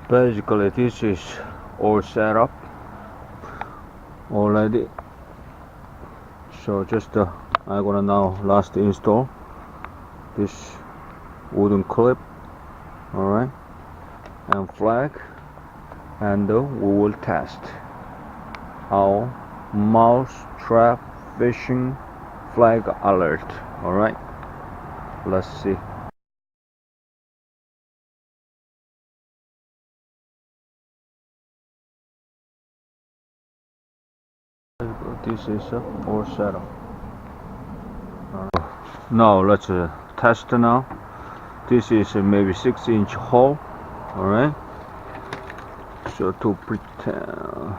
Basically this is all set up already, so just I'm gonna now last install this wooden clip, alright, and flag, and we will test our mouse trap fishing flag alert. Alright, let's see. This is all set up. Now let's test now. This is maybe 6-inch hole. Alright, so to pretend,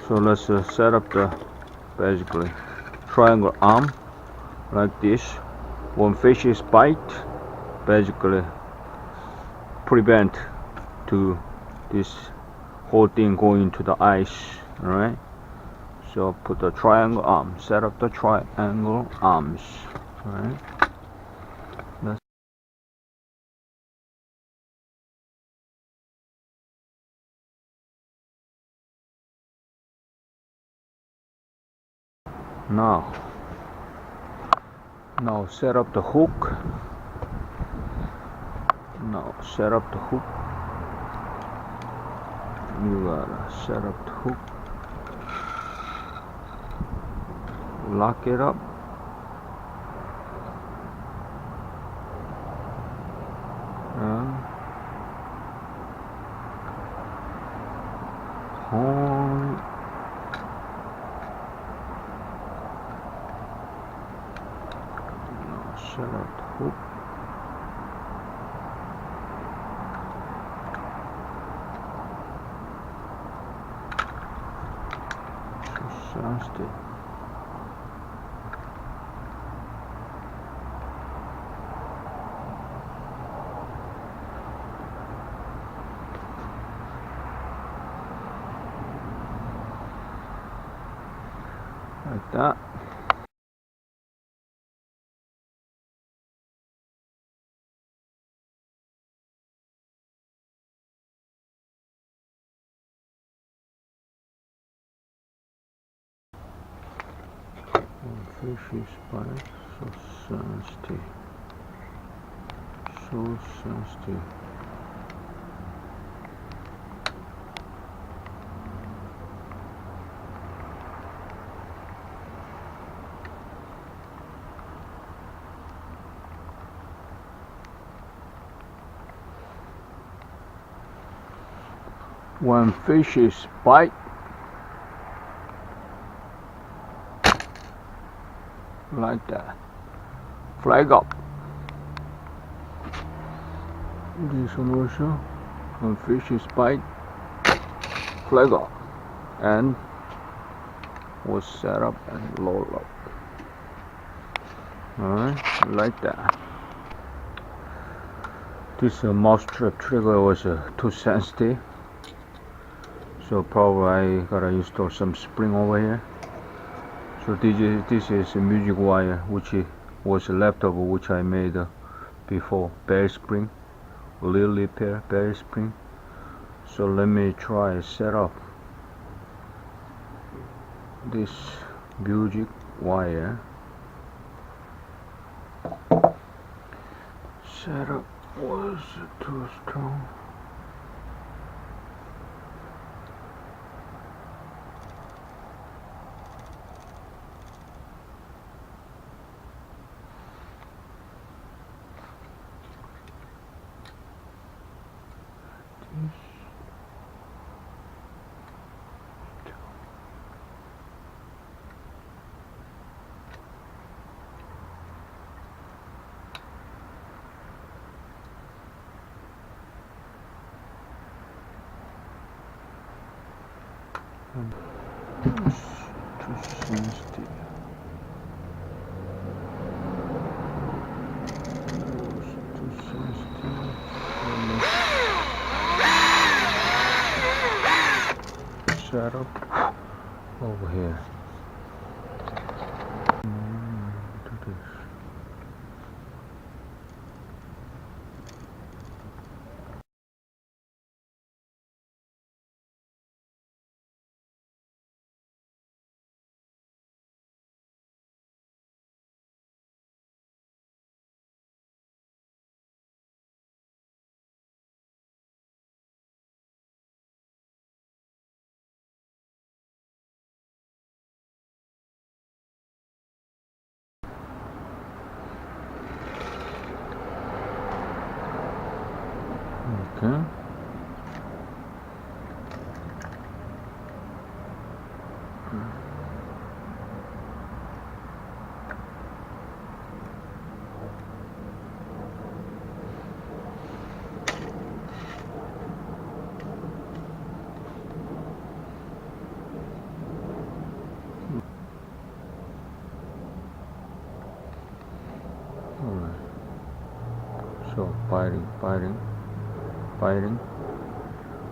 so let's set up the basically triangle arm like this. When fish is bite, basically prevent to this whole thing going into the ice. Alright, so put the triangle arm, set up the triangle arms. Alright, now set up the hook. Now set up the hook. You gotta set up the hook, lock it up, and hold. Now set up the hook. Nasty. Like that. Fish is bite, so sensitive, so sensitive. When fish is bite, like that, flag up. This one also, when fish is bite, flag up, and was set up and load up. Alright, like that. This mouse trap trigger was too sensitive, so probably I gotta install some spring over here. So this is a music wire which was left over, which I made before, bear spring, little repair bear spring. So let me try set up this music wire. Setup was too strong. Too sensitive. Set up over here. Do this. Okay. Alright. So biting,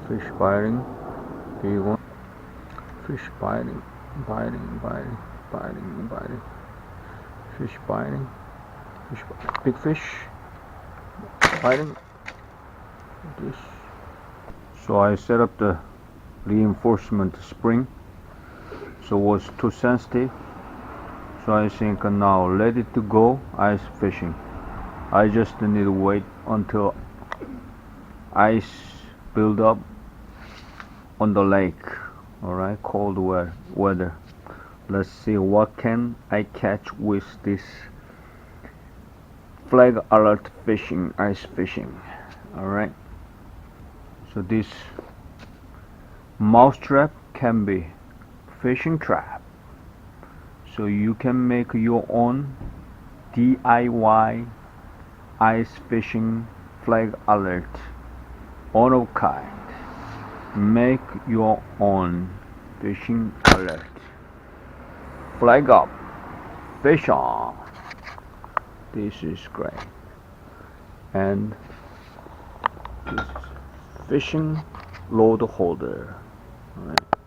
fish biting, big one, fish biting, fish biting, big fish biting. This. So I set up the reinforcement spring, so it was too sensitive. So I think now ready to go ice fishing. I just need to wait until ice build up on the lake. Alright, cold weather. Let's see what can I catch with this flag alert fishing, ice fishing. Alright, so this mouse trap can be fishing trap, so you can make your own DIY ice fishing flag alert on a kite. Make your own fishing alert. Flag up, fish on. This is great. And this is fishing rod holder. All right.